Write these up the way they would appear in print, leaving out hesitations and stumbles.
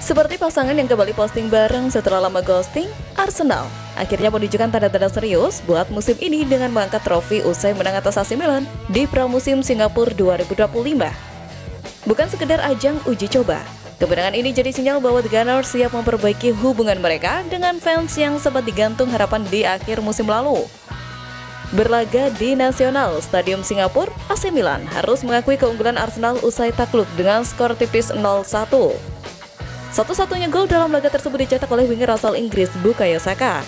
Seperti pasangan yang kembali posting bareng setelah lama ghosting, Arsenal akhirnya menunjukkan tanda-tanda serius buat musim ini dengan mengangkat trofi usai menang atas AC Milan di pramusim Singapura 2025. Bukan sekedar ajang uji coba, kemenangan ini jadi sinyal bahwa The Gunners siap memperbaiki hubungan mereka dengan fans yang sempat digantung harapan di akhir musim lalu. Berlaga di Nasional Stadium Singapura, AC Milan harus mengakui keunggulan Arsenal usai takluk dengan skor tipis 0-1. Satu-satunya gol dalam laga tersebut dicetak oleh winger asal Inggris Bukayo Saka.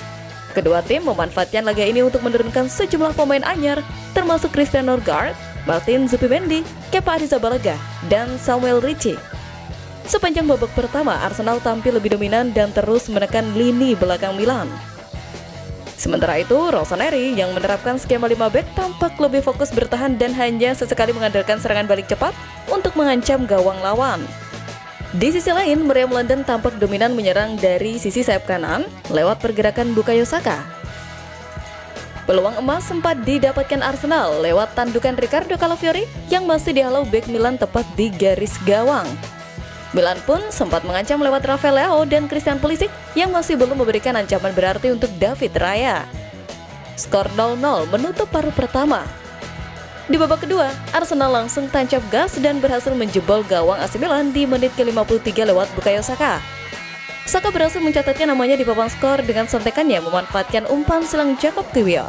Kedua tim memanfaatkan laga ini untuk menurunkan sejumlah pemain anyar, termasuk Christian Norgard, Martin Zubimendi, Kepa Arrizabalaga, dan Samuel Ritchie. Sepanjang babak pertama, Arsenal tampil lebih dominan dan terus menekan lini belakang Milan. Sementara itu, Rossoneri yang menerapkan skema 5 back tampak lebih fokus bertahan dan hanya sesekali mengandalkan serangan balik cepat untuk mengancam gawang lawan. Di sisi lain, Meriam London tampak dominan menyerang dari sisi sayap kanan lewat pergerakan Bukayo Saka. Peluang emas sempat didapatkan Arsenal lewat tandukan Riccardo Calafiori yang masih dihalau bek Milan tepat di garis gawang. Milan pun sempat mengancam lewat Rafael Leao dan Christian Pulisic yang masih belum memberikan ancaman berarti untuk David Raya. Skor 0-0 menutup paruh pertama. Di babak kedua, Arsenal langsung tancap gas dan berhasil menjebol gawang AC Milan di menit ke-53 lewat Bukayo Saka. Saka berhasil mencatatkan namanya di papan skor dengan sontekannya memanfaatkan umpan silang Jacob Kiwior.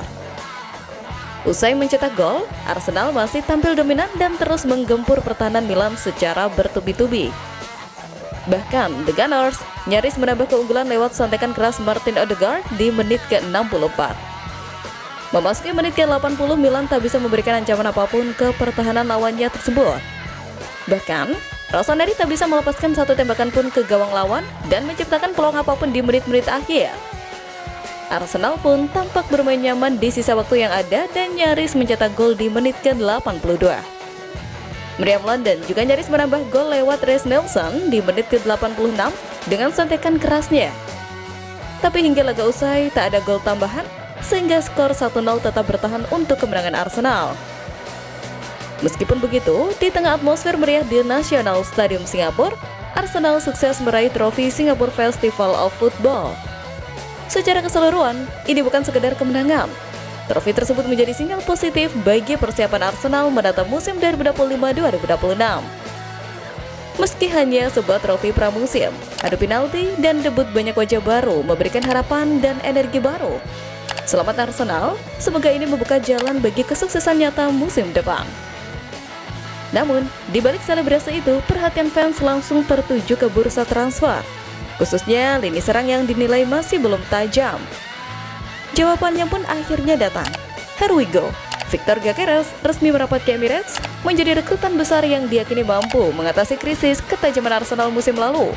Usai mencetak gol, Arsenal masih tampil dominan dan terus menggempur pertahanan Milan secara bertubi-tubi. Bahkan, The Gunners nyaris menambah keunggulan lewat sontekan keras Martin Odegaard di menit ke-64. Memasuki menit ke-80, Milan tak bisa memberikan ancaman apapun ke pertahanan lawannya tersebut. Bahkan, Rossoneri tak bisa melepaskan satu tembakan pun ke gawang lawan dan menciptakan peluang apapun di menit-menit akhir. Arsenal pun tampak bermain nyaman di sisa waktu yang ada dan nyaris mencetak gol di menit ke-82. Meriam London juga nyaris menambah gol lewat Reiss Nelson di menit ke-86 dengan sontekan kerasnya. Tapi hingga laga usai tak ada gol tambahan, sehingga skor 1-0 tetap bertahan untuk kemenangan Arsenal. Meskipun begitu, di tengah atmosfer meriah di National Stadium Singapura, Arsenal sukses meraih trofi Singapore Festival of Football. Secara keseluruhan, ini bukan sekedar kemenangan. Trofi tersebut menjadi sinyal positif bagi persiapan Arsenal menatap musim 2025-2026. Meski hanya sebuah trofi pramusim, adu penalti dan debut banyak wajah baru memberikan harapan dan energi baru. Selamat Arsenal, semoga ini membuka jalan bagi kesuksesan nyata musim depan. Namun, di balik selebrasi itu, perhatian fans langsung tertuju ke bursa transfer, khususnya lini serang yang dinilai masih belum tajam. Jawabannya pun akhirnya datang. Here we go. Victor Gyökeres resmi merapat ke Emirates, menjadi rekrutan besar yang diyakini mampu mengatasi krisis ketajaman Arsenal musim lalu.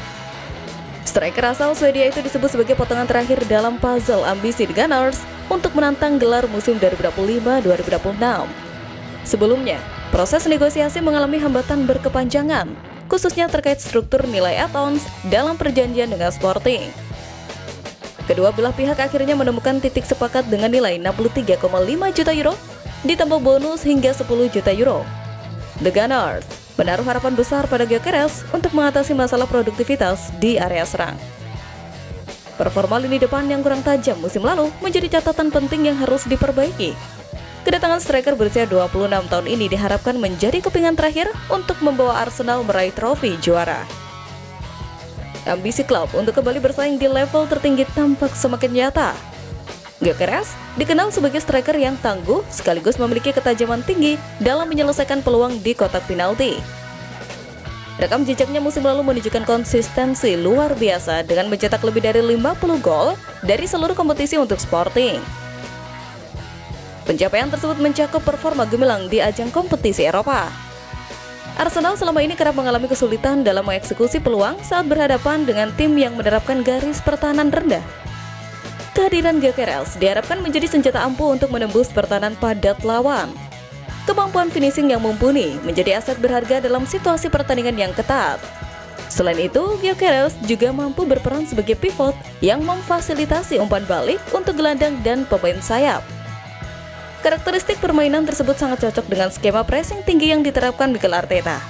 Striker asal Swedia itu disebut sebagai potongan terakhir dalam puzzle ambisi The Gunners untuk menantang gelar musim 2025-2026. Sebelumnya, proses negosiasi mengalami hambatan berkepanjangan, khususnya terkait struktur nilai add-ons dalam perjanjian dengan Sporting. Kedua belah pihak akhirnya menemukan titik sepakat dengan nilai 63,5 juta euro, ditambah bonus hingga 10 juta euro. The Gunners menaruh harapan besar pada Gyökeres untuk mengatasi masalah produktivitas di area serang. Performa lini depan yang kurang tajam musim lalu menjadi catatan penting yang harus diperbaiki. Kedatangan striker berusia 26 tahun ini diharapkan menjadi kepingan terakhir untuk membawa Arsenal meraih trofi juara. Ambisi klub untuk kembali bersaing di level tertinggi tampak semakin nyata. Gyökeres dikenal sebagai striker yang tangguh sekaligus memiliki ketajaman tinggi dalam menyelesaikan peluang di kotak penalti. Rekam jejaknya musim lalu menunjukkan konsistensi luar biasa dengan mencetak lebih dari 50 gol dari seluruh kompetisi untuk Sporting. Pencapaian tersebut mencakup performa gemilang di ajang kompetisi Eropa. Arsenal selama ini kerap mengalami kesulitan dalam mengeksekusi peluang saat berhadapan dengan tim yang menerapkan garis pertahanan rendah. Kehadiran Gyökeres diharapkan menjadi senjata ampuh untuk menembus pertahanan padat lawan. Kemampuan finishing yang mumpuni menjadi aset berharga dalam situasi pertandingan yang ketat. Selain itu, Gyökeres juga mampu berperan sebagai pivot yang memfasilitasi umpan balik untuk gelandang dan pemain sayap. Karakteristik permainan tersebut sangat cocok dengan skema pressing tinggi yang diterapkan Mikel Arteta.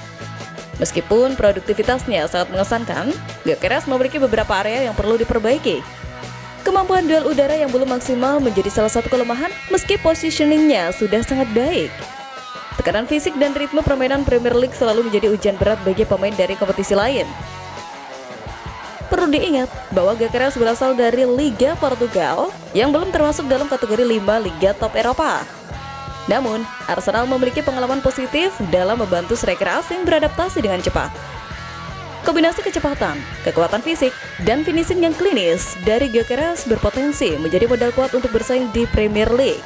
Meskipun produktivitasnya sangat mengesankan, Gyökeres memiliki beberapa area yang perlu diperbaiki. Kemampuan duel udara yang belum maksimal menjadi salah satu kelemahan meski positioningnya sudah sangat baik. Tekanan fisik dan ritme permainan Premier League selalu menjadi ujian berat bagi pemain dari kompetisi lain. Perlu diingat bahwa Gyökeres berasal dari Liga Portugal yang belum termasuk dalam kategori 5 Liga Top Eropa. Namun, Arsenal memiliki pengalaman positif dalam membantu striker asing beradaptasi dengan cepat. Kombinasi kecepatan, kekuatan fisik, dan finishing yang klinis dari Gyökeres berpotensi menjadi modal kuat untuk bersaing di Premier League.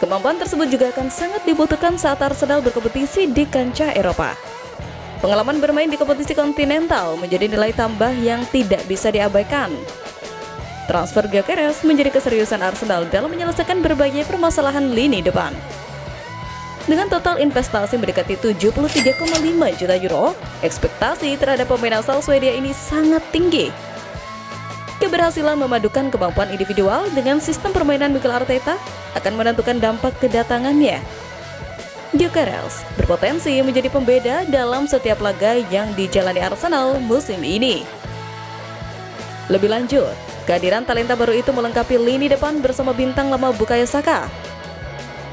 Kemampuan tersebut juga akan sangat dibutuhkan saat Arsenal berkompetisi di kancah Eropa. Pengalaman bermain di kompetisi kontinental menjadi nilai tambah yang tidak bisa diabaikan. Transfer Gyökeres menjadi keseriusan Arsenal dalam menyelesaikan berbagai permasalahan lini depan. Dengan total investasi mendekati 73,5 juta euro, ekspektasi terhadap pemain asal Swedia ini sangat tinggi. Keberhasilan memadukan kemampuan individual dengan sistem permainan Mikel Arteta akan menentukan dampak kedatangannya. Gyökeres berpotensi menjadi pembeda dalam setiap laga yang dijalani Arsenal musim ini. Lebih lanjut, kehadiran talenta baru itu melengkapi lini depan bersama bintang lama Bukayo Saka.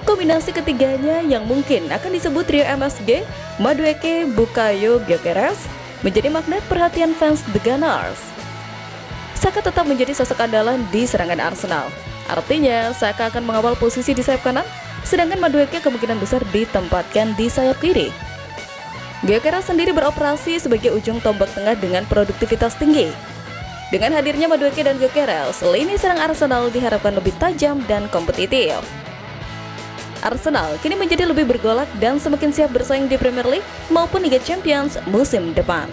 Kombinasi ketiganya yang mungkin akan disebut trio MSG, Madueke, Bukayo, Gyökeres menjadi magnet perhatian fans The Gunners. Saka tetap menjadi sosok andalan di serangan Arsenal. Artinya, Saka akan mengawal posisi di sayap kanan, sedangkan Madueke kemungkinan besar ditempatkan di sayap kiri. Gyökeres sendiri beroperasi sebagai ujung tombak tengah dengan produktivitas tinggi. Dengan hadirnya Madueke dan Gyökeres, lini serang Arsenal diharapkan lebih tajam dan kompetitif. Arsenal kini menjadi lebih bergolak dan semakin siap bersaing di Premier League maupun Liga Champions musim depan.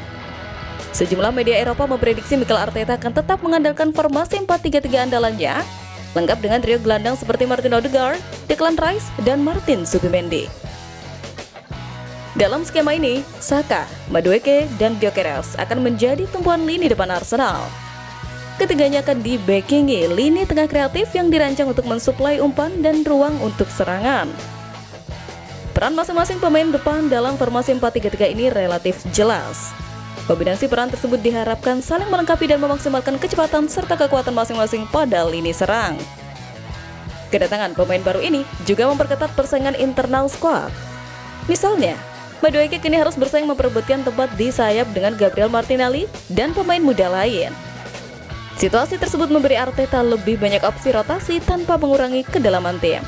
Sejumlah media Eropa memprediksi Mikel Arteta akan tetap mengandalkan formasi 4-3-3 andalannya, lengkap dengan trio gelandang seperti Martin Odegaard, Declan Rice, dan Martin Zubimendi. Dalam skema ini, Saka, Madueke, dan Gyökeres akan menjadi tumpuan lini depan Arsenal. Ketiganya akan di-backingi lini tengah kreatif yang dirancang untuk mensuplai umpan dan ruang untuk serangan. Peran masing-masing pemain depan dalam formasi 4-3-3 ini relatif jelas. Kombinasi peran tersebut diharapkan saling melengkapi dan memaksimalkan kecepatan serta kekuatan masing-masing pada lini serang. Kedatangan pemain baru ini juga memperketat persaingan internal skuad. Misalnya, Madueke kini harus bersaing memperebutkan tempat di sayap dengan Gabriel Martinelli dan pemain muda lain. Situasi tersebut memberi Arteta lebih banyak opsi rotasi tanpa mengurangi kedalaman tim.